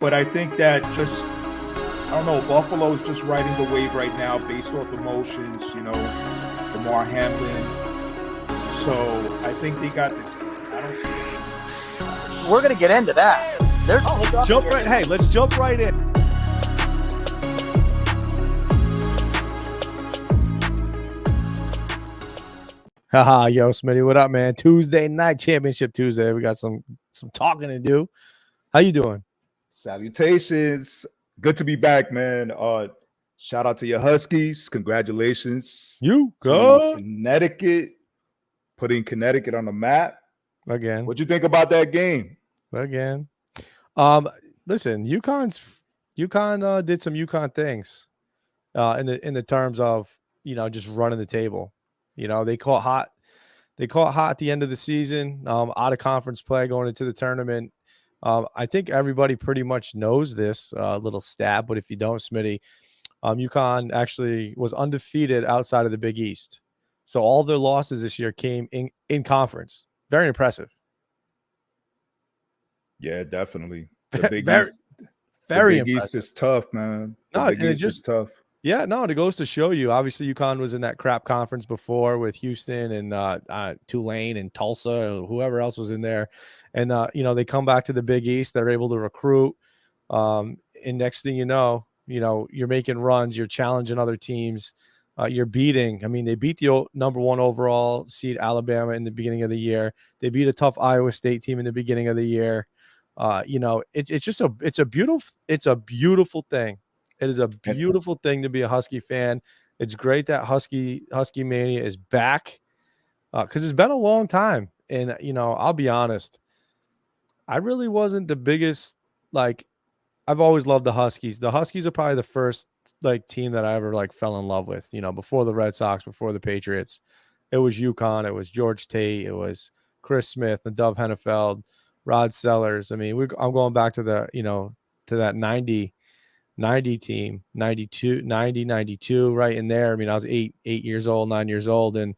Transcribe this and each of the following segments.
But I think that just, I don't know, Buffalo is just riding the wave right now based off emotions, Damar Hamlin. So I think they got this. I don't see We're going to get into that. Let's jump right in. Haha, yo, Smitty, what up, man? Tuesday night, Championship Tuesday. We got some talking to do. How you doing? Salutations. Good to be back, man. Shout out to your Huskies. Congratulations. You go. Connecticut. Putting Connecticut on the map. Again. What'd you think about that game? Again. Listen, UConn did some UConn things in the terms of, just running the table. They caught hot. They caught hot at the end of the season, out of conference play going into the tournament. I think everybody pretty much knows this little stat, but if you don't, Smitty, UConn actually was undefeated outside of the Big East. So all their losses this year came in conference. Very impressive. Yeah, definitely. The Big East, very the Big East is tough, man. The Big East is tough. Yeah, no, it goes to show you. Obviously, UConn was in that crap conference before with Houston and Tulane and Tulsa, or whoever else was in there. And, they come back to the Big East. They're able to recruit. And next thing you know, you're making runs. You're challenging other teams. You're beating. I mean, they beat the number 1 overall seed Alabama in the beginning of the year. They beat a tough Iowa State team in the beginning of the year. It's a beautiful thing. It is a beautiful thing to be a Husky fan. It's great that Husky Mania is back because it's been a long time. And, I'll be honest, I really wasn't the biggest, I've always loved the Huskies. The Huskies are probably the first, team that I ever, fell in love with, before the Red Sox, before the Patriots. It was UConn. It was George Tate. It was Chris Smith, and Dove Hennefeld, Rod Sellers. I mean, I'm going back to to that 90 team, 92, right in there. I mean, I was 9 years old. And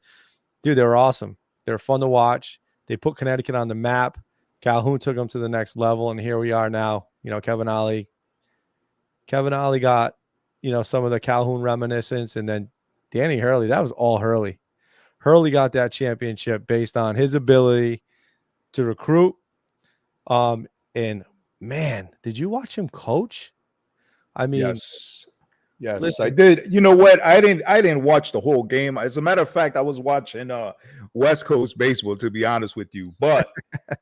dude, they were awesome. They were fun to watch. They put Connecticut on the map. Calhoun took them to the next level. And here we are now. Kevin Ollie got, some of the Calhoun reminiscence. And then Danny Hurley, that was all Hurley. Hurley got that championship based on his ability to recruit. And man, did you watch him coach? I mean, yes, listen, I did. You know what? I didn't watch the whole game. As a matter of fact, I was watching West Coast baseball, to be honest with you. But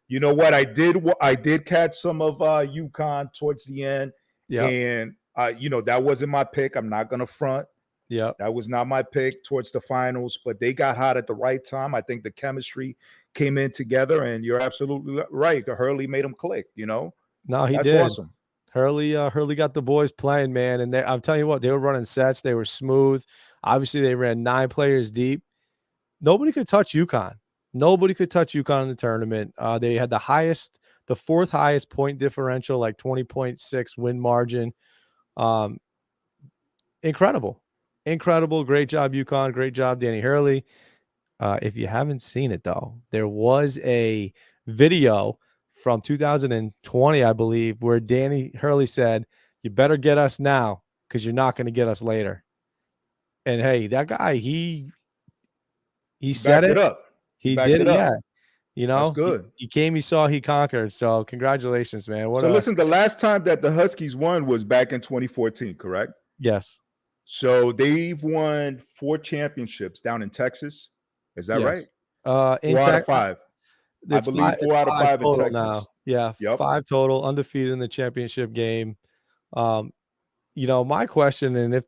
you know what? I did catch some of UConn towards the end. Yeah, and that wasn't my pick. I'm not gonna front. Yeah, that was not my pick towards the finals. But they got hot at the right time. I think the chemistry came in together, and you're absolutely right. Hurley made them click. No, he That's did. awesome. Hurley got the boys playing, man. And I'm telling you what, they were running sets. They were smooth. Obviously, they ran 9 players deep. Nobody could touch UConn. Nobody could touch UConn in the tournament. They had the 4th highest point differential, 20.6 win margin. Incredible. Great job, UConn. Great job, Danny Hurley. If you haven't seen it, though, there was a video from 2020, I believe, where Danny Hurley said, "You better get us now because you're not going to get us later." And hey, that guy, he said it. Up. He did it. Yeah. That's good. He came, he saw, he conquered. So congratulations, man. Listen, the last time that the Huskies won was back in 2014, correct? Yes. So they've won 4 championships down in Texas. Is that right? 4 out of 5. I believe 4 out of 5 in Texas. Now. Yeah, yep. 5 total, undefeated in the championship game. My question, and if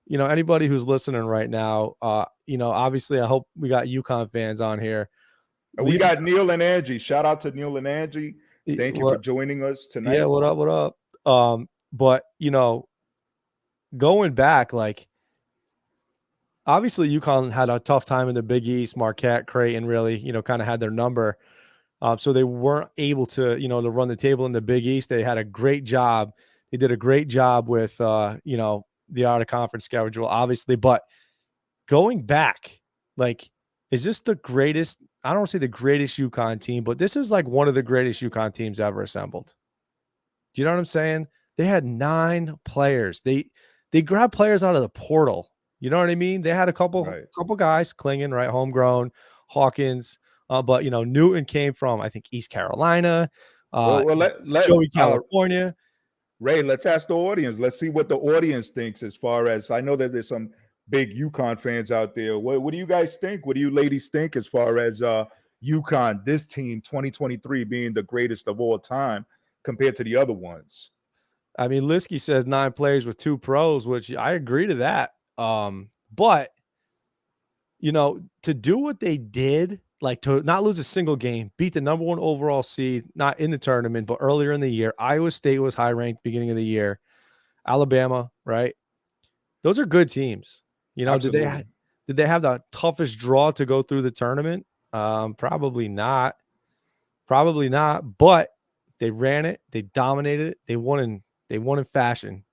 anybody who's listening right now, obviously I hope we got UConn fans on here. We got Neil and Angie. Shout out to Neil and Angie. Thank you for joining us tonight. Yeah, what up? But going back, obviously UConn had a tough time in the Big East. Marquette, Creighton really, kind of had their number. So they weren't able to, to run the table in the Big East. They had a great job. They did a great job with, the out of conference schedule, obviously. But going back, is this the greatest? I don't want to say the greatest UConn team, but this is one of the greatest UConn teams ever assembled. Do you know what I'm saying? They had 9 players. They grabbed players out of the portal. You know what I mean? They had a couple Right. guys clinging, right? Homegrown, Hawkins, but Newton came from, I think, East Carolina, Well, let Joey California. Ray, let's ask the audience. Let's see what the audience thinks as far as I know that there's some big Uconn fans out there. What do you guys think? What do you ladies think as far as Uconn, this team 2023 being the greatest of all time compared to the other ones? I mean, Liskey says 9 players with 2 pros, which I agree to that. But to do what they did, like to not lose a single game, beat the number 1 overall seed, not in the tournament, but earlier in the year. Iowa State was high ranked beginning of the year. Alabama, right? Those are good teams. Absolutely. Did they have the toughest draw to go through the tournament? Probably not. Probably not. But they ran it. They dominated it. They won in fashion.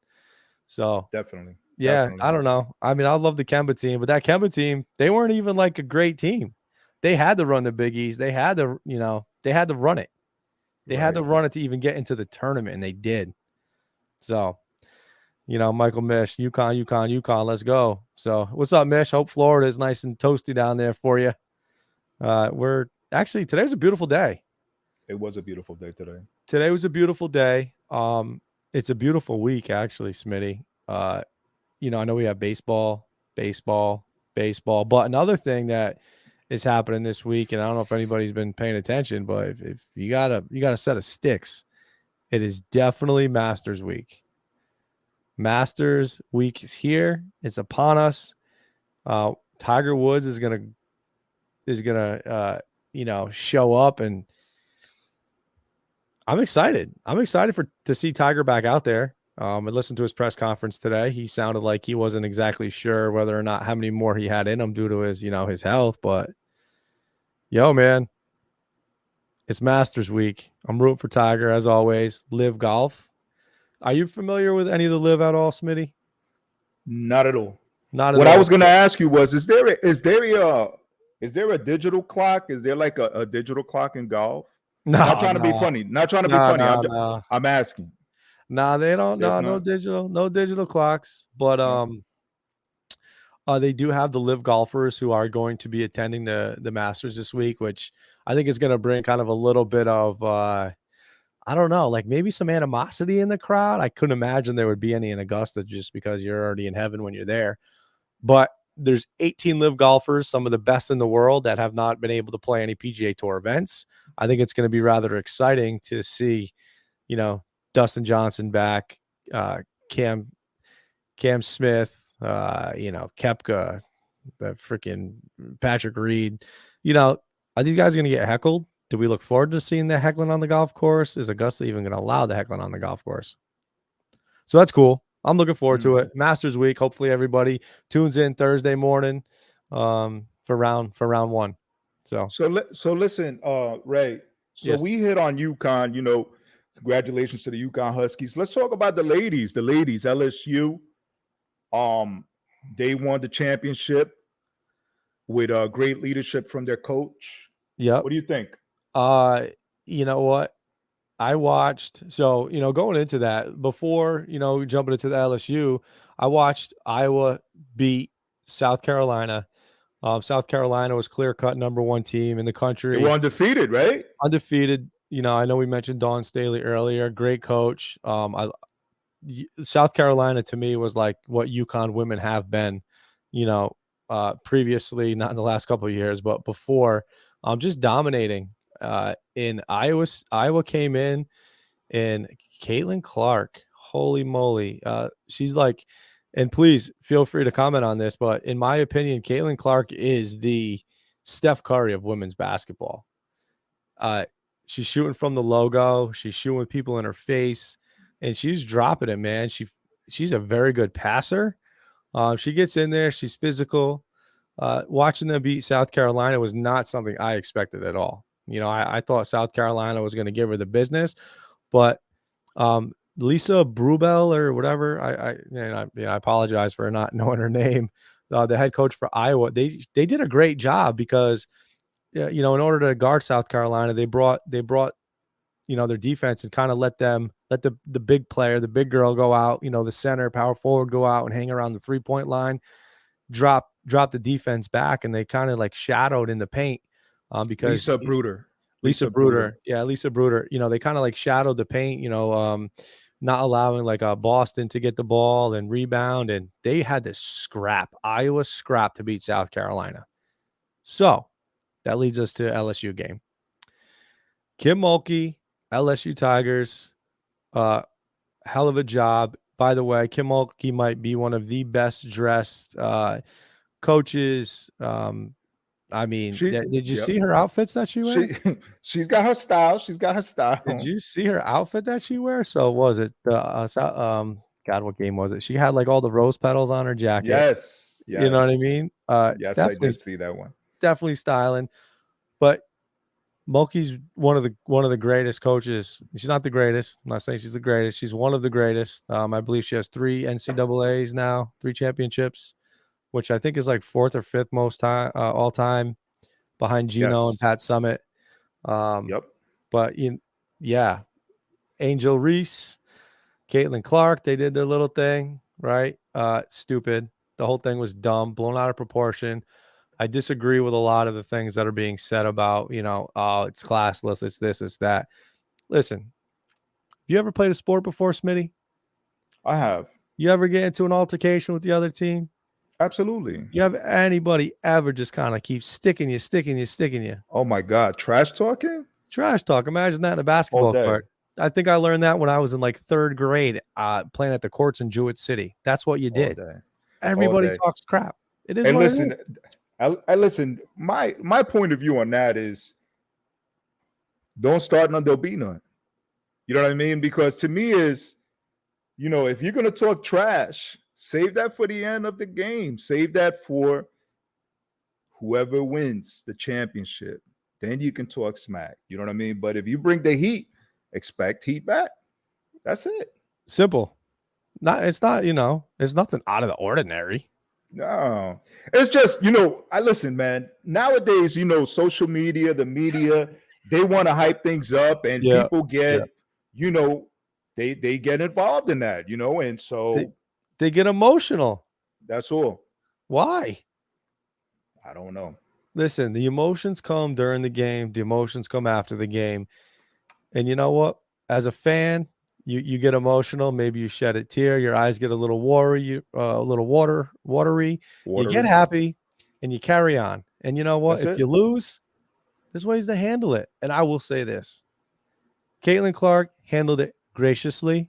So Definitely. yeah, Definitely. I don't know. I mean, I love the Kemba team, but that Kemba team, they weren't even like a great team. They had to run the Big East. They had to, they had to run it. They had to run it to even get into the tournament, and they did. So, Michael Mish, UConn, let's go. So, what's up, Mish? Hope Florida is nice and toasty down there for you. We're actually, today's a beautiful day. It was a beautiful day today. Today was a beautiful day. It's a beautiful week, actually, Smitty. I know we have baseball, but another thing that is happening this week, and I don't know if anybody's been paying attention, but if you got a set of sticks, it is definitely Masters Week. Masters Week is here. It's upon us. Tiger Woods is gonna show up, and I'm excited. I'm excited to see Tiger back out there. I listened to his press conference today. He sounded like he wasn't exactly sure whether or not how many more he had in him due to his, his health. But man, it's Masters Week. I'm rooting for Tiger as always. Live Golf. Are you familiar with any of the Live at all, Smitty? Not at all. Not at what all. I was going to ask you was: is there a digital clock? Is there like a digital clock in golf? No, not trying to be funny. Not trying to be funny. I'm asking. Nah, they don't. No digital clocks. But they do have the Live golfers who are going to be attending the Masters this week, which I think is going to bring kind of a little bit of I don't know, like maybe some animosity in the crowd. I couldn't imagine there would be any in Augusta just because you're already in heaven when you're there. But there's 18 Live golfers, some of the best in the world, that have not been able to play any PGA Tour events. I think it's going to be rather exciting to see, Dustin Johnson back, Cam Smith, Koepka, the freaking Patrick Reed. Are these guys going to get heckled? Do we look forward to seeing the heckling on the golf course? Is Augusta even going to allow the heckling on the golf course? So that's cool. I'm looking forward to it. Masters Week. Hopefully everybody tunes in Thursday morning for round 1. So listen, Ray. So yes. we hit on UConn. Congratulations to the UConn Huskies. Let's talk about the ladies. The ladies, LSU. They won the championship with great leadership from their coach. Yeah. What do you think? You know what? I watched, so, going into that, before, jumping into the LSU, I watched Iowa beat South Carolina. South Carolina was clear-cut number 1 team in the country. They were undefeated, right? Undefeated. I know we mentioned Dawn Staley earlier. Great coach. South Carolina, to me, was like what UConn women have been, previously, not in the last couple of years, but before, just dominating. In Iowa came in, and Caitlin Clarke, holy moly, she's like, and please feel free to comment on this, but in my opinion, Caitlin Clarke is the Steph Curry of women's basketball. She's shooting from the logo, she's shooting with people in her face, and she's dropping it, man. She's a very good passer. She gets in there, she's physical. Watching them beat South Carolina was not something I expected at all. I thought South Carolina was going to give her the business, but Lisa Brubel or whatever, I apologize for not knowing her name. The head coach for Iowa, they did a great job because, in order to guard South Carolina, they brought their defense and kind of let them let the big player, the big girl go out, the center, power forward go out and hang around the 3-point line, drop the defense back, and they kind of like shadowed in the paint because Lisa Bruder. Lisa Bruder. Yeah, Lisa Bruder. They kind of like shadowed the paint, not allowing like Boston to get the ball and rebound. And they had this Iowa scrap to beat South Carolina. So that leads us to LSU game. Kim Mulkey, LSU Tigers, hell of a job. By the way, Kim Mulkey might be one of the best dressed coaches. Did you see her outfits that she wears? She's got her style. She's got her style. Did you see her outfit that she wears? So was it God, what game was it? She had like all the rose petals on her jacket. Yes. You know what I mean? Yes, I did see that one. Definitely styling. But Mulkey's one of the greatest coaches. She's not the greatest. I'm not saying she's the greatest. She's one of the greatest. I believe she has 3 NCAAs now, 3 championships, which I think is like 4th or 5th most time all time, behind Gino and Pat Summitt. Yep. But Angel Reese, Caitlin Clarke, they did their little thing, right? Stupid. The whole thing was dumb, blown out of proportion. I disagree with a lot of the things that are being said about, it's classless, it's this, it's that. Listen, have you ever played a sport before, Smitty? I have. You ever get into an altercation with the other team? Absolutely. You have anybody ever just kind of keep sticking you? Oh my God. Trash talking? Trash talk. Imagine that in a basketball court. I think I learned that when I was in like 3rd grade, playing at the courts in Jewett City. That's what you did. Everybody talks crap. It is. And what listen, it is. I listen. My point of view on that is, don't start none, there'll be none. You know what I mean? Because to me is, if you're gonna talk trash, save that for the end of the game. Save that for whoever wins the championship. Then you can talk smack. You know what I mean? But if you bring the heat, expect heat back. That's it. Simple. It's nothing out of the ordinary. No, it's just, I listen, man. Nowadays, social media, the media, they want to hype things up, and people get, they get involved in that, and so they get emotional. That's all. Why? I don't know. Listen, the emotions come during the game. The emotions come after the game. And you know what? As a fan, you get emotional. Maybe you shed a tear. Your eyes get a little watery. You get happy, and you carry on. And you know what? If you lose, there's ways to handle it. And I will say this: Caitlin Clarke handled it graciously.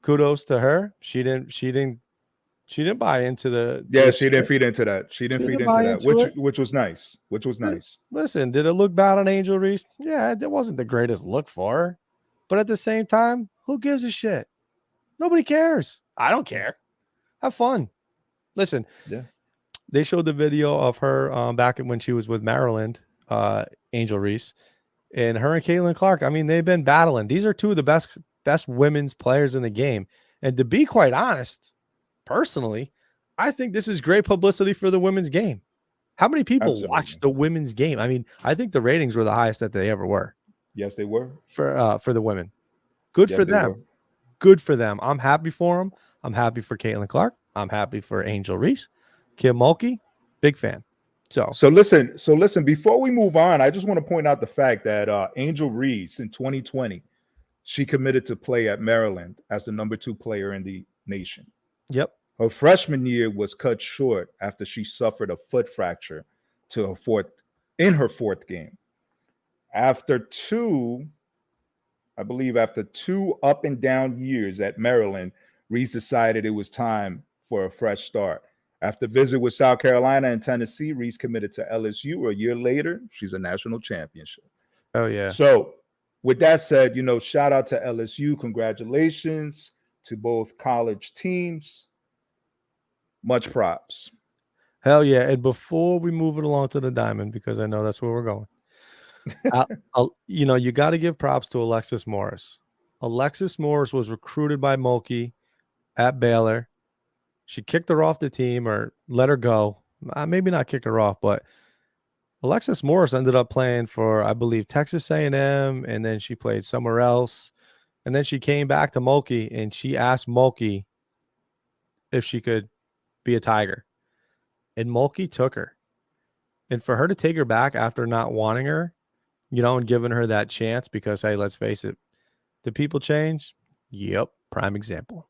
Kudos to her. She didn't buy into the. She didn't feed into that. She didn't feed into that, which was nice. Listen, did it look bad on Angel Reese? Yeah, it wasn't the greatest look for her. But at the same time, who gives a shit? Nobody cares. I don't care. Have fun. Listen, they showed the video of her back when she was with Maryland, Angel Reese, and her and Caitlin Clarke. I mean, they've been battling. These are 2 of the best women's players in the game. And to be quite honest, personally, I think this is great publicity for the women's game. How many people watch the women's game? I mean, I think the ratings were the highest that they ever were. Yes, they were. For the women. Good for them. Good for them. I'm happy for them. I'm happy for Caitlin Clarke. I'm happy for Angel Reese. Kim Mulkey, big fan. So listen, before we move on, I just want to point out the fact that Angel Reese in 2020, she committed to play at Maryland as the number 2 player in the nation. Yep. Her freshman year was cut short after she suffered a foot fracture in her 4th game. After 2 up and down years at Maryland, Reese decided it was time for a fresh start. After a visit with South Carolina and Tennessee, Reese committed to LSU. A year later, she's a national championship. Oh, yeah. So with that said, shout out to LSU. Congratulations to both college teams. Much props. Hell yeah. And before we move it along to the diamond, because I know that's where we're going, you got to give props to Alexis Morris. Alexis Morris was recruited by Mulkey at Baylor. She kicked her off the team or let her go. Maybe not kick her off, but Alexis Morris ended up playing for, I believe, Texas A&M, and then she played somewhere else. And then she came back to Mulkey and she asked Mulkey if she could be a Tiger. And Mulkey took her. And for her to take her back after not wanting her, and giving her that chance because, hey, let's face it, do people change? Yep. Prime example.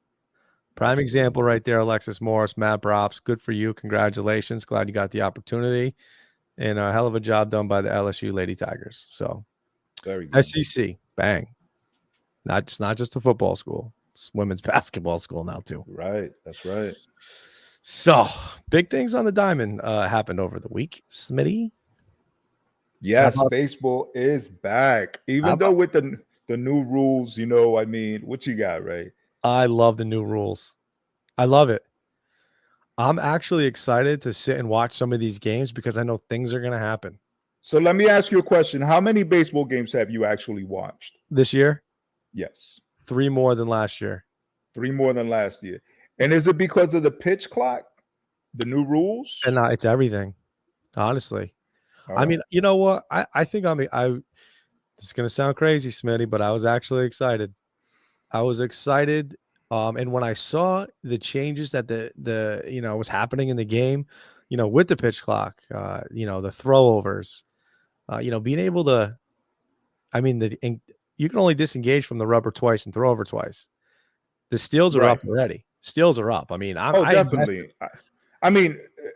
Prime example right there, Alexis Morris, mad props. Good for you. Congratulations. Glad you got the opportunity. And a hell of a job done by the LSU Lady Tigers. So, very good. SEC, bang. Not just a football school. It's women's basketball school now, too. Right. That's right. So, big things on the diamond happened over the week. Smitty? Yes, baseball is back. Even though with the new rules, what you got, right? I love the new rules. I love it. I'm actually excited to sit and watch some of these games because I know things are going to happen. So let me ask you a question. How many baseball games have you actually watched? This year? Yes. 3 more than last year. 3 more than last year. And is it because of the pitch clock? The new rules? And it's everything, honestly. I mean, you know what? I think this is going to sound crazy, Smitty, but I was actually excited. I was excited. And when I saw the changes that the was happening in the game, with the pitch clock, the throwovers, being able to, you can only disengage from the rubber twice and throw over twice. The steals are up already. Steals are up. I mean, definitely.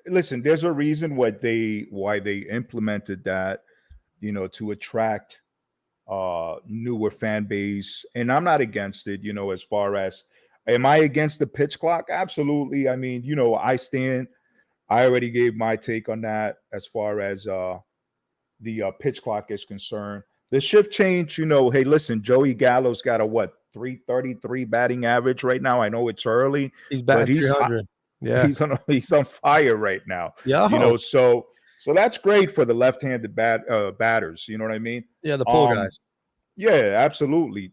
Listen, there's a reason why they implemented that, to attract newer fan base, and I'm not against it. As far as, am I against the pitch clock? Absolutely. I mean, I already gave my take on that as far as the pitch clock is concerned. The shift change, hey, listen, Joey Gallo's got a 333 batting average right now. I know it's early. He's batting 300. Yeah, he's on fire right now. Yeah, so that's great for the left-handed batters. You know what I mean? Yeah, the pull guys. Yeah, absolutely.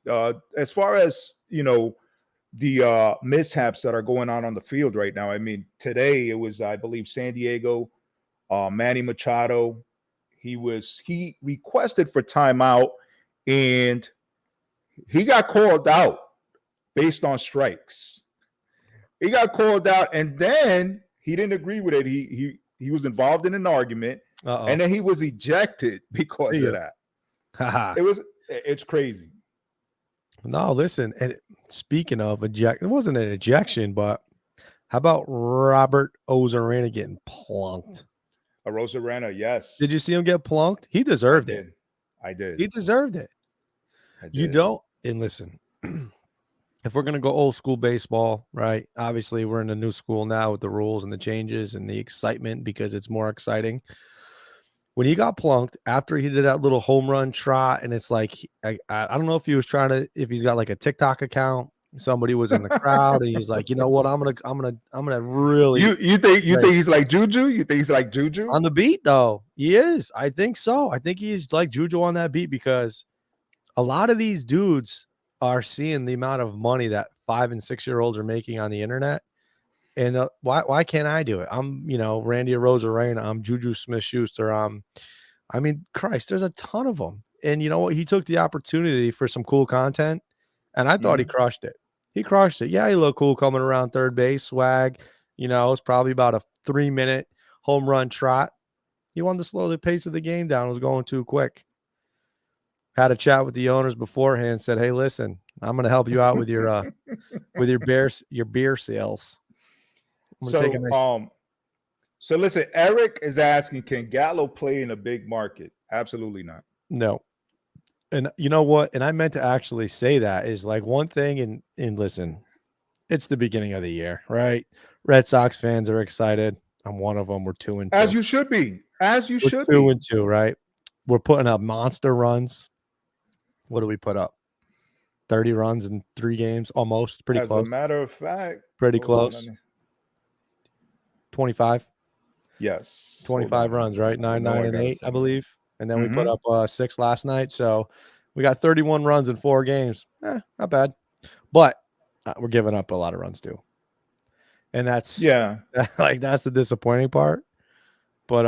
As far as the mishaps that are going on the field right now, I mean, today it was, I believe, San Diego, Manny Machado. He requested for timeout, and he got called out based on strikes. He got called out, and then he didn't agree with it. He was involved in an argument, and then he was ejected because of that. It's crazy. No, listen, and speaking of it wasn't an ejection, but how about Robert Ozarena getting plunked? A Rosarena, yes. Did you see him get plunked? He deserved it. I did. He deserved it. You don't, and listen, if we're going to go old school baseball, right? Obviously, we're in a new school now with the rules and the changes and the excitement because it's more exciting. When he got plunked after he did that little home run trot, and it's like, I don't know if he was if he's got like a TikTok account. Somebody was in the crowd, and he's like, you know what? I'm gonna really. You think he's like Juju? You think he's like Juju on the beat though? He is. I think so. I think he's like Juju on that beat because a lot of these dudes are seeing the amount of money that 5- and 6-year-olds are making on the internet. And why can't I do it? I'm, Randy Arozarena. I'm Juju Smith-Schuster. I mean, Christ, there's a ton of them. And you know what? He took the opportunity for some cool content, and I thought he crushed it. He crushed it. Yeah, he looked cool coming around third base, swag. It's probably about a 3-minute home run trot. He wanted to slow the pace of the game down. It was going too quick. Had a chat with the owners beforehand. Said, "Hey, listen, I'm going to help you out with your beer sales." So listen, Eric is asking, can Gallo play in a big market? Absolutely not. No. And you know what? And I meant to actually say that is like one thing. And listen, it's the beginning of the year, right? Red Sox fans are excited. I'm one of them. We're 2-2. As you should be. As you should be. 2-2, right? We're putting up monster runs. What do we put up? 30 runs in 3 games, almost. Pretty close. As a matter of fact. Pretty close. 25. Yes. 25 runs, right? 9, 9, and 8, I believe. And then we put up 6 last night. So we got 31 runs in 4 games. Not bad. But we're giving up a lot of runs too. And that's that's the disappointing part. But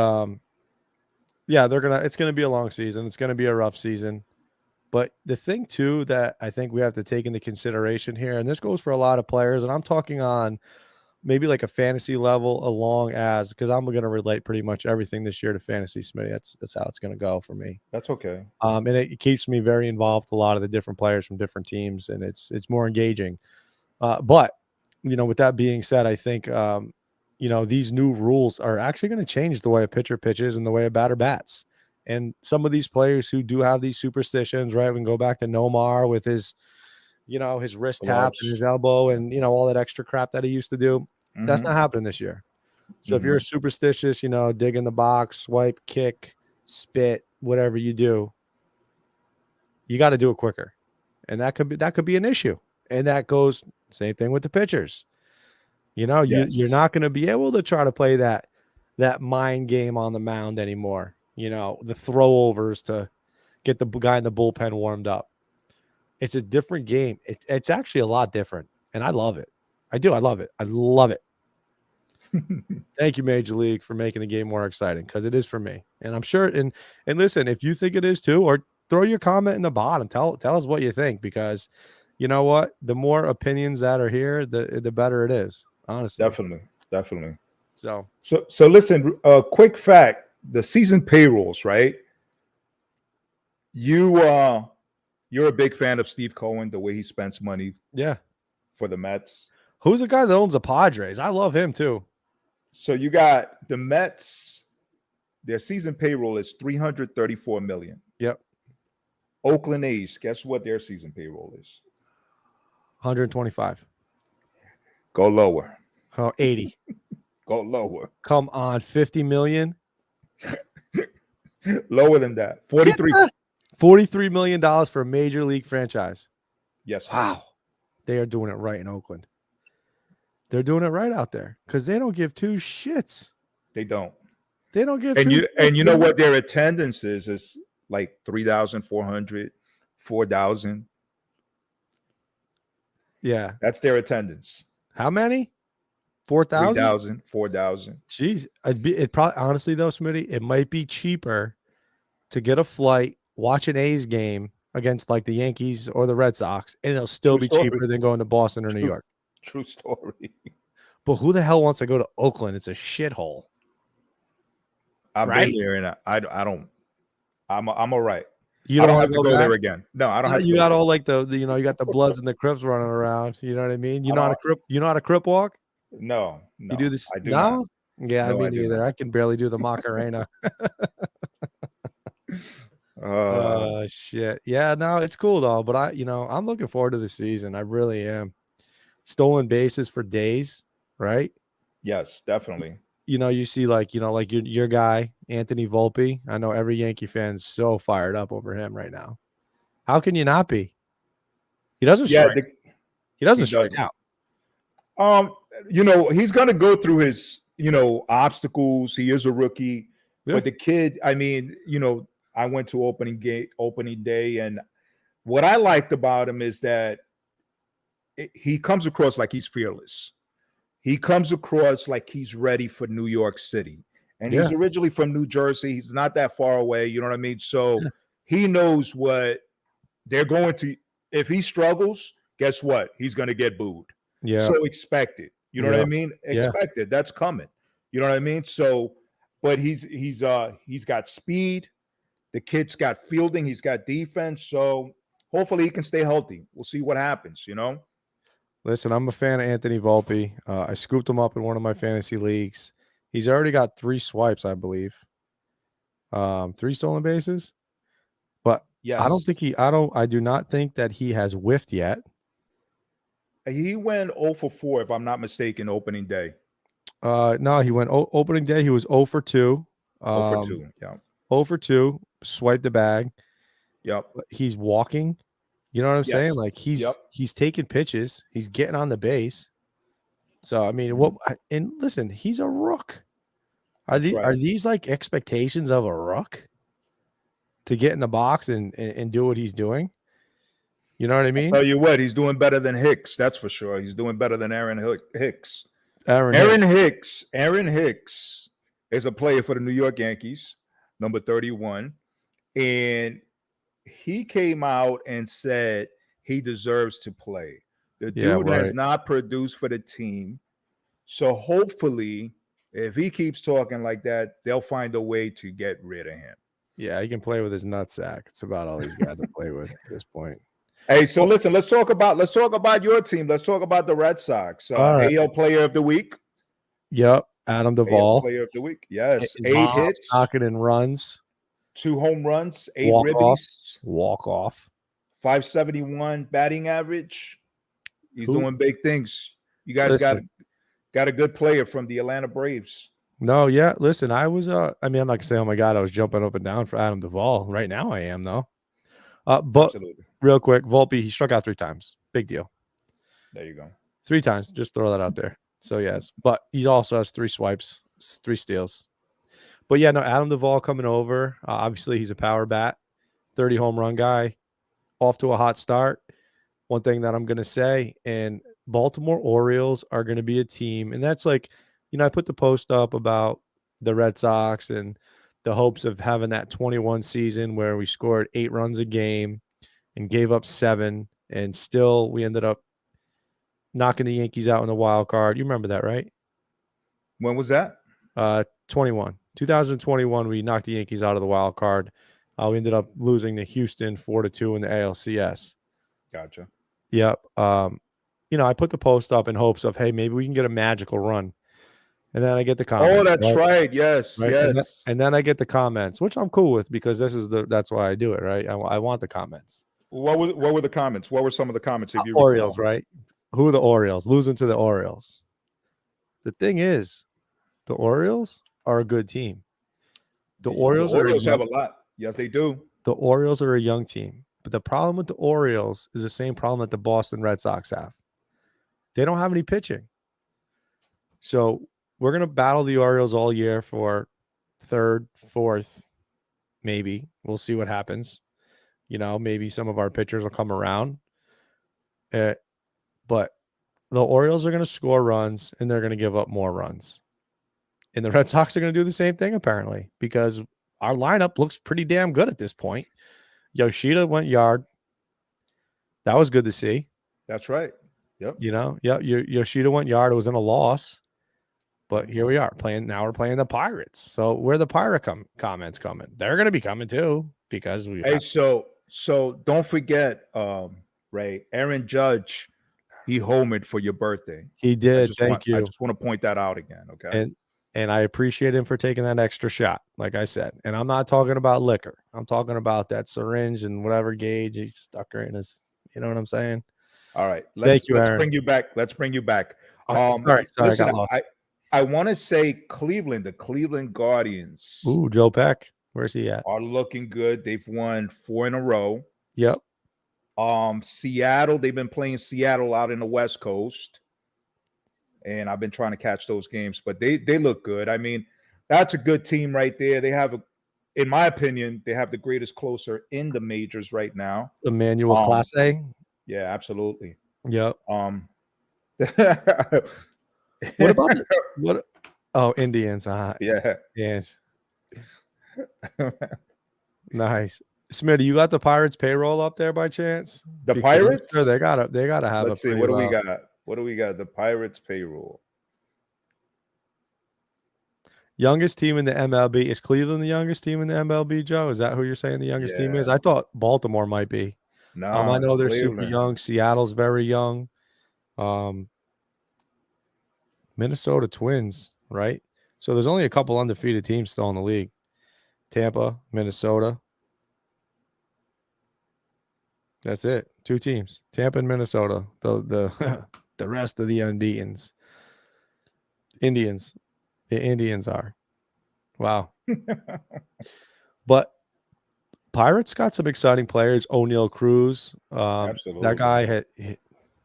yeah, it's gonna be a long season. It's gonna be a rough season. But the thing too that I think we have to take into consideration here, and this goes for a lot of players, and I'm talking on maybe like a fantasy level, along as because I'm going to relate pretty much everything this year to fantasy, Smitty. That's how it's going to go for me. That's okay. And it keeps me very involved with a lot of the different players from different teams, and it's more engaging. But with that being said, I think these new rules are actually going to change the way a pitcher pitches and the way a batter bats. And some of these players who do have these superstitions, right? We can go back to Nomar with his wrist tap and his elbow and, all that extra crap that he used to do. That's not happening this year. So if you're superstitious, dig in the box, swipe, kick, spit, whatever you do, you got to do it quicker. And that could be an issue. And that goes same thing with the pitchers. You're not going to be able to try to play that mind game on the mound anymore. The throwovers to get the guy in the bullpen warmed up. It's a different game. It's actually a lot different, and I love it. I do. I love it. I love it. Thank you, Major League, for making the game more exciting, because it is for me. And I'm sure. And listen, if you think it is too, or throw your comment in the bottom. Tell us what you think, because you know what? The more opinions that are here, the better it is. Honestly, definitely. So listen. Quick fact: the season payrolls, right? You're a big fan of Steve Cohen, the way he spends money. Yeah. For the Mets. Who's the guy that owns the Padres? I love him too. So you got the Mets. Their season payroll is $334 million. Yep. Oakland A's. Guess what their season payroll is? 125. Go lower. Oh, 80. Go lower. Come on, 50 million. Lower than that. 43. $43 million for a major league franchise. Yes. Wow. They are doing it right in Oakland. They're doing it right out there because they don't give two shits. They don't. They don't give and two you shits. And you know what their attendance is like 3,400, 4,000. Yeah. That's their attendance. How many? 4,000? 3,000, 4,000. Jeez. It probably, honestly though, Smitty, it might be cheaper to get a flight, watch an A's game against like the Yankees or the Red Sox, and it'll still be cheaper than going to Boston or New York. True story. But who the hell wants to go to Oakland? It's a shithole. I've been there, and I don't. I'm all right. You don't have to go there again. No, I don't have to. You got all like the you got the Bloods and the Crips running around. You know what I mean? You know how to Crip? You know how to Crip walk? No. You do this? I do not. Yeah, no, I mean neither. I can barely do the Macarena. Oh shit. Yeah, no, it's cool though. But I'm looking forward to the season. I really am. Stolen bases for days, right? Yes, definitely. You see like your guy, Anthony Volpe. I know every Yankee fan's so fired up over him right now. How can you not be? He doesn't strike. He doesn't strike out. He's gonna go through his, obstacles. He is a rookie. Yeah. But the kid, I mean, I went to opening day, and what I liked about him is that he comes across like he's fearless. He comes across like he's ready for New York City. And he's originally from New Jersey. He's not that far away. You know what I mean? So he knows what they're going to. If he struggles, guess what? He's going to get booed. Yeah. So expect it. You know what I mean? Expect it. That's coming. You know what I mean? So, but he's got speed. The kid's got fielding. He's got defense. So hopefully he can stay healthy. We'll see what happens, Listen, I'm a fan of Anthony Volpe. I scooped him up in one of my fantasy leagues. He's already got 3 swipes, I believe. 3 stolen bases. But yes. I do not think that he has whiffed yet. He went 0 for 4, if I'm not mistaken, opening day. No, he went opening day. He was 0 for 2. 0 for 2, yeah. 0 for 2, swiped the bag. Yep. He's walking. You know what I'm saying? Like he's taking pitches. He's getting on the base. So I mean, and listen, he's a rook. Are these like expectations of a rook to get in the box and do what he's doing? You know what I mean? I'll tell you what, he's doing better than Hicks. That's for sure. He's doing better than Aaron Hicks. Aaron Hicks is a player for the New York Yankees, number 31, and he came out and said he deserves to play. The Yeah, dude has right. not produced for the team. So hopefully, if he keeps talking like that, they'll find a way to get rid of him. Yeah, he can play with his nutsack. It's about all these guys to play with at this point. Hey, so listen, let's talk about your team. Let's talk about the Red Sox. All right. AL Player of the Week. Yep, Adam AL Duvall. Player of the Week. Yes, Hitting 8 bombs, hits, knocking in runs, 2 home runs, 8 walk ribbies, off. 571 batting average. He's Who? doing big things. You guys Listen. got a good player from the Atlanta Braves. No, yeah. Listen, I was I mean, I'm not gonna say, oh my God, I was jumping up and down for Adam Duvall. Right now I am though. But Absolutely. real quick, Volpe, he struck out 3 times. Big deal. There you go. 3 times. Just throw that out there. So yes, but he also has 3 swipes, 3 steals. But yeah, no, Adam Duvall coming over. Obviously, he's a power bat, 30 home run guy, off to a hot start. One thing that I'm going to say, and Baltimore Orioles are going to be a team, and that's like, I put the post up about the Red Sox and the hopes of having that 21 season where we scored 8 runs a game and gave up 7, and still we ended up knocking the Yankees out in the wild card. You remember that, right? When was that? 2021, we knocked the Yankees out of the wild card. We ended up losing to Houston 4-2 in the ALCS. Gotcha. Yep. I put the post up in hopes of, hey, maybe we can get a magical run. And then I get the comments. Oh, that's right. Yes, right? yes. And then I get the comments, which I'm cool with because that's why I do it, right? I want the comments. What were the comments? What were some of the comments? If you Orioles, recall? right? Who are the Orioles? Losing to the Orioles. The thing is, the Orioles are a good team. The Orioles have a lot. Yes, they do. The Orioles are a young team. But the problem with the Orioles is the same problem that the Boston Red Sox have. They don't have any pitching. So we're going to battle the Orioles all year for 3rd, 4th, maybe. We'll see what happens. Maybe some of our pitchers will come around. But the Orioles are going to score runs, and they're going to give up more runs. And the Red Sox are going to do the same thing, apparently, because our lineup looks pretty damn good at this point. Yoshida went yard. That was good to see. That's right. Yep. Yoshida went yard. It was in a loss. But here we are playing. Now we're playing the Pirates. So where the Pirate comments coming? They're going to be coming too because we. Hey, so don't forget, Ray, Aaron Judge, he homered for your birthday. He did. Thank you. I just want to point that out again. Okay. And I appreciate him for taking that extra shot, like I said. And I'm not talking about liquor. I'm talking about that syringe and whatever gauge he stuck her in his. You know what I'm saying? All right. Thank you, let's Aaron. bring you back. Let's bring you back. Sorry, listen, I got lost. I want to say Cleveland, the Cleveland Guardians. Ooh, Joe Peck. Where's he at? Are looking good. They've won 4 in a row. Yep. Seattle, they've been playing Seattle out in the West Coast. And I've been trying to catch those games, but they look good. I mean, that's a good team right there. They have, in my opinion, they have the greatest closer in the majors right now. Emmanuel Clase. Yeah, absolutely. Yep. What about what? Oh, Indians. Yeah. Yes. Nice. Smitty, you got the Pirates payroll up there by chance? Pirates? Sure they gotta have. Let's see. What do we got? What do we got? The Pirates payroll. Youngest team in the MLB. Is Cleveland the youngest team in the MLB, Joe? Is that who you're saying the youngest team is? I thought Baltimore might be. No, I know they're Cleveland. super young. Seattle's very young. Minnesota Twins, right? So there's only a couple undefeated teams still in the league. Tampa, Minnesota. That's it. 2 teams. Tampa and Minnesota. The the rest of the unbeatens. Indians. The Indians are. Wow. But Pirates got some exciting players. O'Neal Cruz. Absolutely. That guy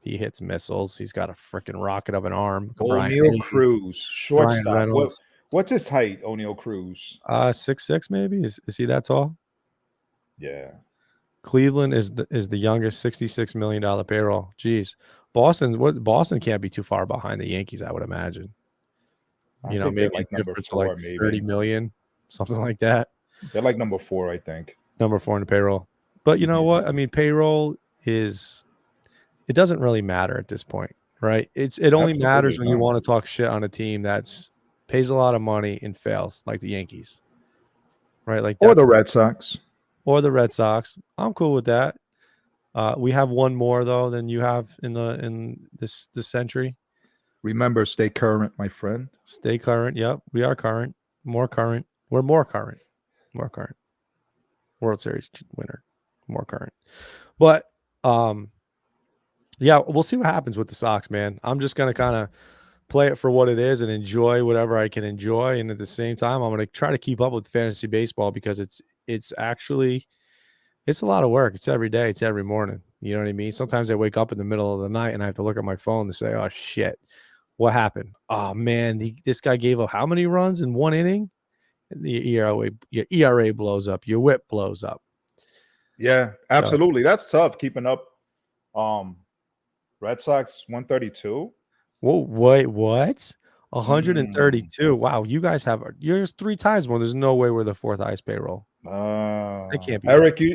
he hits missiles. He's got a freaking rocket of an arm. O'Neal Cruz, shortstop. What's his height, O'Neal Cruz? 6'6", maybe. Is he that tall? Yeah. Cleveland is the youngest, $66 million payroll. Jeez. Boston can't be too far behind the Yankees, I would imagine. Maybe like number 4, maybe 30 million, something like that. They're like number 4, I think. Number 4 in the payroll. But you know what? I mean, payroll it doesn't really matter at this point, right? It only matters when you want to talk shit on a team that's pays a lot of money and fails, like the Yankees, right? Like Or the Red Sox. Or the Red Sox. I'm cool with that. We have one more though than you have in this century. Remember, stay current, my friend. Stay current. Yep, we are current. More current. We're more current. More current. World Series winner. More current. But yeah, we'll see what happens with the Sox, man. I'm just gonna kind of play it for what it is and enjoy whatever I can enjoy. And at the same time, I'm gonna try to keep up with fantasy baseball because it's actually it's a lot of work. It's every day. It's every morning. You know what I mean? Sometimes I wake up in the middle of the night and I have to look at my phone and say, "Oh shit, what happened? Oh man, this guy gave up how many runs in one inning?" Your ERA blows up. Your WHIP blows up. Yeah, absolutely. So, that's tough keeping up. Red Sox 132. Whoa, wait, what? 132. Wow, you guys have yours 3 times more. There's no way we're the 4th highest payroll. That can't be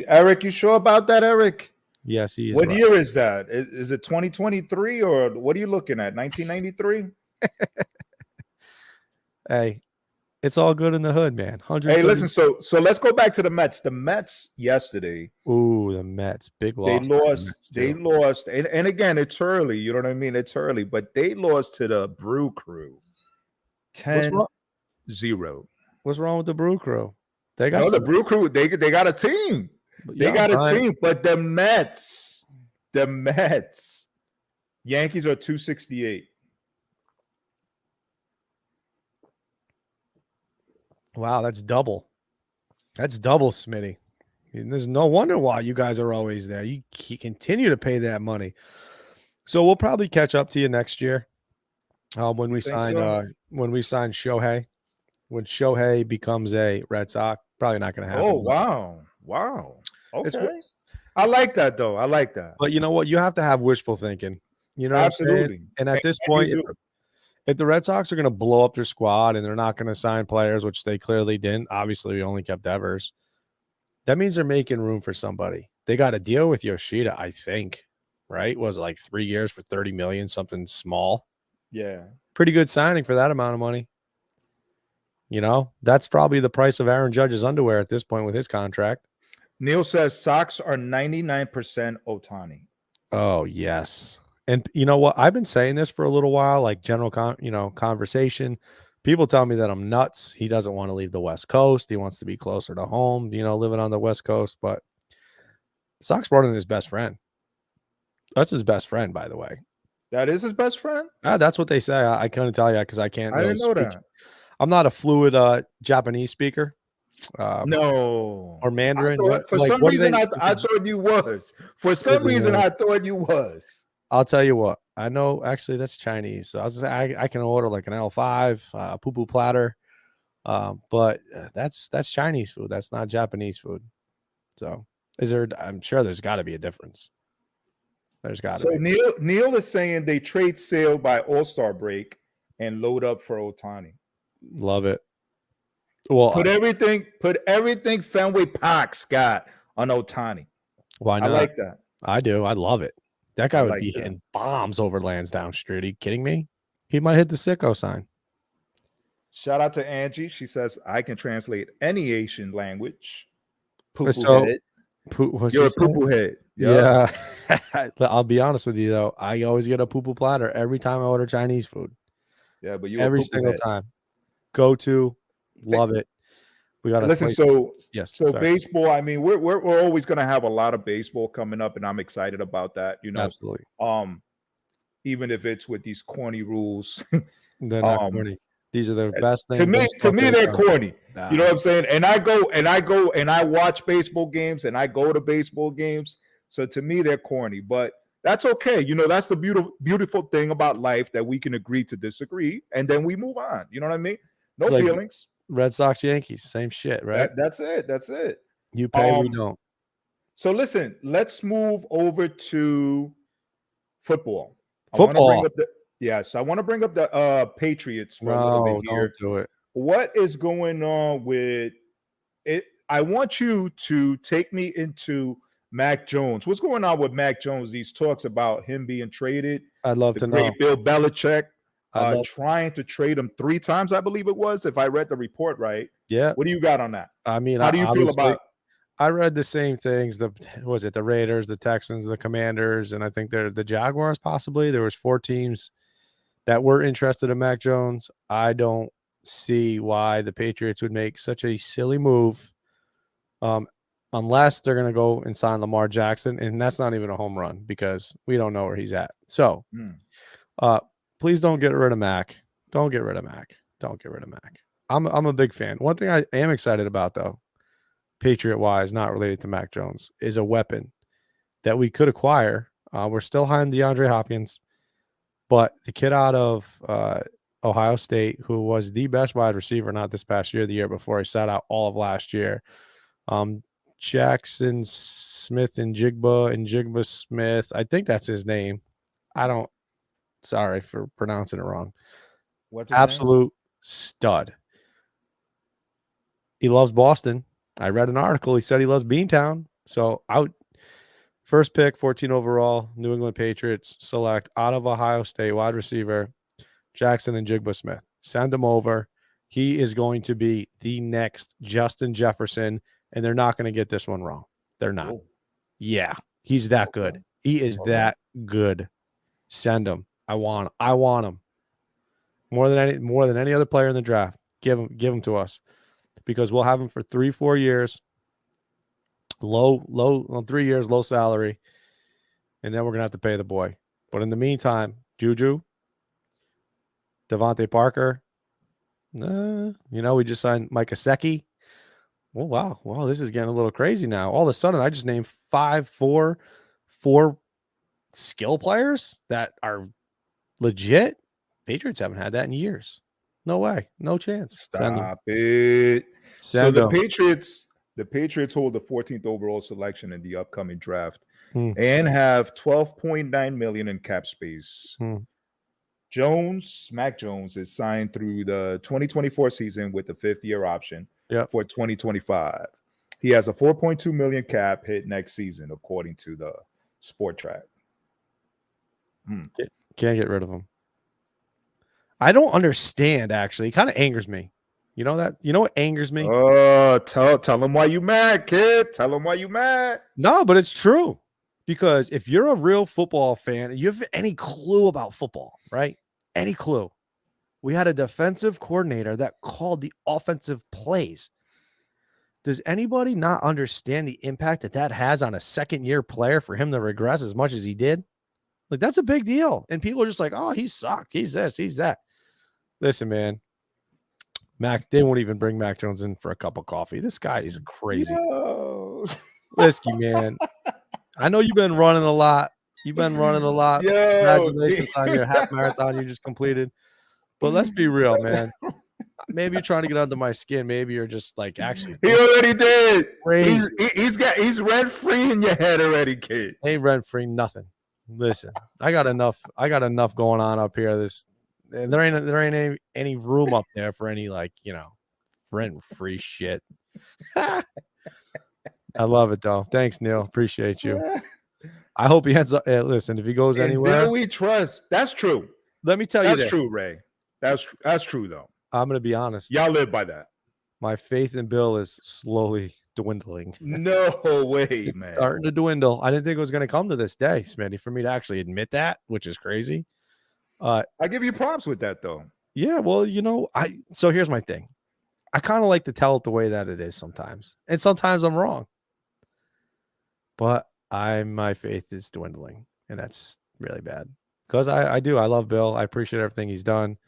Eric. You sure about that, Eric? Yes, he is. What year is that? Is it 2023 or what are you looking at? 1993? Hey, it's all good in the hood, man. Hey, listen. So let's go back to the Mets. The Mets yesterday. Ooh, the Mets, big loss. They lost, and again, it's early. You know what I mean? It's early, but they lost to the Brew Crew. 10-0. What's wrong with the Brew Crew? They got the Brew Crew. They got a team. They got a team, but the Mets, Yankees are 268. Wow, that's double. That's double, Smitty. There's no wonder why you guys are always there. You continue to pay that money. So we'll probably catch up to you next year when we sign Shohei. When Shohei becomes a Red Sox, probably not going to happen. Oh, wow. Okay. I like that, though. I like that. But you know what? You have to have wishful thinking. You know absolutely. What I'm saying? And at this point, if the Red Sox are going to blow up their squad and they're not going to sign players, which they clearly didn't, obviously we only kept Devers, that means they're making room for somebody. They got a deal with Yoshida, I think, right? Was it like 3 years for $30 million, something small? Yeah. Pretty good signing for that amount of money. You know, that's probably the price of Aaron Judge's underwear at this point with his contract. Neil says Sox are 99% Ohtani. Oh, yes. And you know what? I've been saying this for a little while, like general conversation. People tell me that I'm nuts. He doesn't want to leave the West Coast. He wants to be closer to home, living on the West Coast. But Sox brought in his best friend. That's his best friend, by the way. That is his best friend? That's what they say. I couldn't tell you because I can't really didn't know that. I'm not a fluid Japanese speaker. No. Or Mandarin. For some reason, I thought you was. For some reason, I thought you was. I'll tell you what. I know. Actually, that's Chinese. So I can order like an L5, a poo-poo platter. But that's Chinese food. That's not Japanese food. So I'm sure there's got to be a difference. There's got to be. So Neil is saying they trade Sale by All-Star break and load up for Ohtani. Love it. Well, put everything Fenway Park's got on Ohtani. Why not? I like that. I do. I love it. That guy would be hitting bombs over Lansdowne Street. Are you kidding me? He might hit the sicko sign. Shout out to Angie. She says, I can translate any Asian language. Poo-poo head. You're a poo-poo head. Yep. Yeah. I'll be honest with you, though. I always get a poo-poo platter every time I order Chinese food. Yeah, but you every single time. Go to. Love it. We got to listen. So baseball. I mean, we're always going to have a lot of baseball coming up, and I'm excited about that. Absolutely. Even if it's with these corny rules, they're not corny. These are the best things. To me, they're corny. Nah. You know what I'm saying? And I watch baseball games, and I go to baseball games. So to me, they're corny, but that's okay. That's the beautiful thing about life, that we can agree to disagree, and then we move on. You know what I mean? No feelings. Red Sox, Yankees, same shit, right? That's it. You pay, we don't. So listen, let's move over to football. I want to bring up the Patriots for a little bit here. Don't do it. What is going on with it? I want you to take me into Mac Jones. What's going on with Mac Jones? These talks about him being traded. I'd love The to great know. Bill Belichick I'd love. trying to trade him 3 times, I believe it was, if I read the report right. Yeah. What do you got on that? I mean, How do you feel obviously, about? I read the same things. The Raiders, the Texans, the Commanders, and I think they're the Jaguars possibly. There was 4 teams that were interested in Mac Jones. I don't see why the Patriots would make such a silly move, unless they're going to go and sign Lamar Jackson, and that's not even a home run because we don't know where he's at. So, please don't get rid of Mac. Don't get rid of Mac. Don't get rid of Mac. I'm a big fan. One thing I am excited about, though, Patriot-wise, not related to Mac Jones, is a weapon that we could acquire. We're still high on DeAndre Hopkins, but the kid out of Ohio State, who was the best wide receiver, not this past year, the year before, he sat out all of last year. Jackson Smith and Jigba Smith. I think that's his name. Sorry for pronouncing it wrong. What's his Absolute name? stud. He loves Boston. I read an article. He said he loves Beantown. So first pick, 14 overall, New England Patriots select out of Ohio State wide receiver Jackson and Jigba Smith. Send him over. He is going to be the next Justin Jefferson, and they're not going to get this one wrong. They're not. Oh. Yeah, he's that good. He is that good. Send him. I want him more than any other player in the draft. Give him to us because we'll have him for 3-4 years. Low 3 years, low salary, and then we're gonna have to pay the boy. But in the meantime, Juju, Devontae Parker, we just signed Mike Gesicki. Oh wow, this is getting a little crazy now. All of a sudden, I just named 4 skill players that are legit. Patriots haven't had that in years. No way, no chance. Stop it. So the Patriots hold the 14th overall selection in the upcoming draft and have $12.9 million in cap space. Mac Jones is signed through the 2024 season with a 5th-year option for 2025. He has a $4.2 million cap hit next season, according to the Sport Track. Can't get rid of him. I don't understand, actually. It kind of angers me. You know that? You know what angers me? Tell him why you mad, kid. Tell him why you mad. No, but it's true. Because if you're a real football fan, you have any clue about football, right? Any clue. We had a defensive coordinator that called the offensive plays. Does anybody not understand the impact that has on a second-year player for him to regress as much as he did? Like, that's a big deal. And people are just like, oh, he sucked. He's this, he's that. Listen, man. They won't even bring Mac Jones in for a cup of coffee. This guy is crazy. Whiskey, man. I know you've been running a lot. Congratulations on your half marathon you just completed. But let's be real, man. Maybe you're trying to get under my skin. Maybe you're just like actually. He already did. Crazy. He's rent free in your head already, kid. Ain't rent free nothing. Listen, I got enough going on up here. There ain't any room up there for any rent free shit. I love it though. Thanks, Neil. Appreciate you. I hope he ends up. Listen, if he goes anywhere, we trust. That's true. Let me tell you that's true, Ray. That's true though. I'm gonna be honest. Y'all live by that. My faith in Bill is slowly dwindling. No way, man. Starting to dwindle. I didn't think it was gonna come to this day, Smitty, for me to actually admit that, which is crazy. I give you props with that though. Yeah, well, so here's my thing. I kind of like to tell it the way that it is sometimes. And sometimes I'm wrong. But my faith is dwindling. And that's really bad. Because I love Bill. I appreciate everything he's done.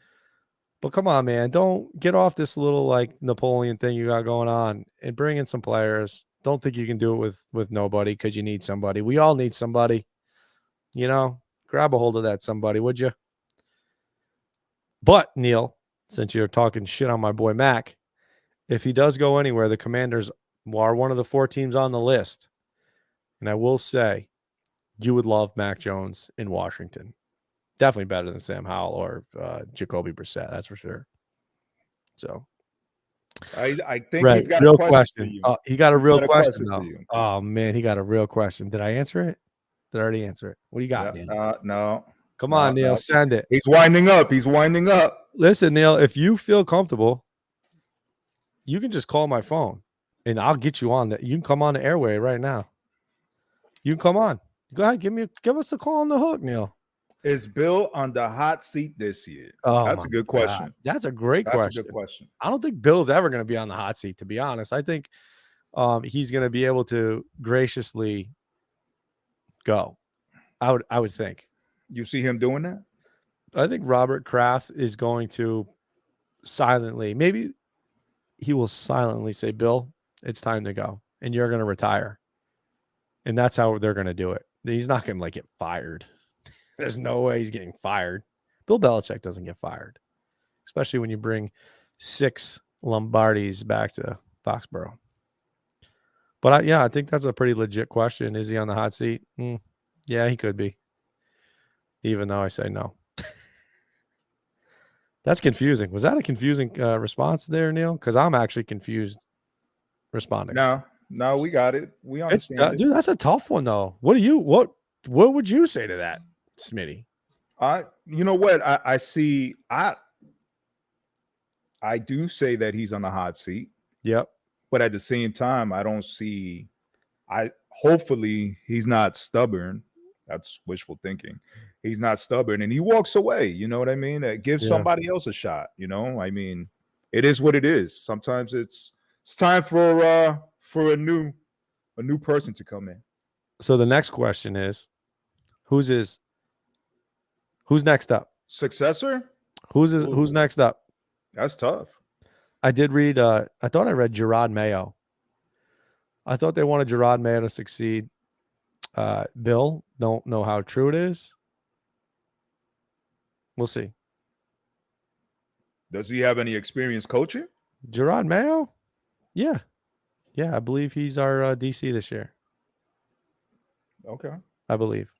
But come on, man. Don't get off this little Napoleon thing you got going on and bring in some players. Don't think you can do it with nobody because you need somebody. We all need somebody. Grab a hold of that somebody, would you? But, Neil, since you're talking shit on my boy Mac, if he does go anywhere, the Commanders are one of the 4 teams on the list. And I will say, you would love Mac Jones in Washington. Definitely better than Sam Howell or Jacoby Brissett. That's for sure. So, I think Right. he's got a Real question for question. you. He got a He's real got a question for though. you. Oh man, he got a real question. Did I answer it? Did I already answer it? What do you got, Yeah. Neil? No. Come on, Neil. No. Send it. He's winding up. He's winding up. Listen, Neil, if you feel comfortable, you can just call my phone and I'll get you on that. You can come on the airway right now. You can come on. Go ahead, give us a call on the hook, Neil. Is Bill on the hot seat this year? Oh, That's a good question. God. That's a great That's question. a good question. I don't think Bill's ever going to be on the hot seat, to be honest. I think he's going to be able to graciously go. I would think. You see him doing that? I think Robert Kraft is going to silently, maybe he will silently say, Bill, it's time to go. And you're going to retire. And that's how they're going to do it. He's not going to get fired. There's no way he's getting fired. Bill Belichick doesn't get fired, especially when you bring 6 Lombardis back to Foxborough. But I think that's a pretty legit question. Is he on the hot seat? Yeah, he could be. Even though I say no. That's confusing. Was that a confusing response there, Neil? Because I'm actually confused responding. No, we got it. We understand it. Dude, that's a tough one though. What would you say to that, Smitty? You know what? I see. I do say that he's on the hot seat. Yep. But at the same time, I don't see. Hopefully he's not stubborn. That's wishful thinking. He's not stubborn and he walks away. You know what I mean? Give somebody else a shot. You know, I mean, it is what it is. Sometimes it's time for a new person to come in. So the next question is, who's next up? Successor? Who's next up? That's tough. I did read. I thought I read Gerard Mayo. I thought they wanted Gerard Mayo to succeed. Bill, don't know how true it is. We'll see. Does he have any experience coaching? Gerard Mayo? Yeah. I believe he's our DC this year. Okay. I believe.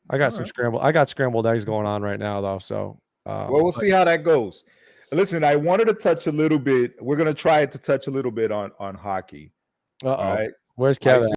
I got scrambled eggs going on right now, though. So, well, we'll see how that goes. Listen, I wanted to touch a little bit. We're going to try to touch a little bit on hockey. Uh-oh. All right. Where's Kevin?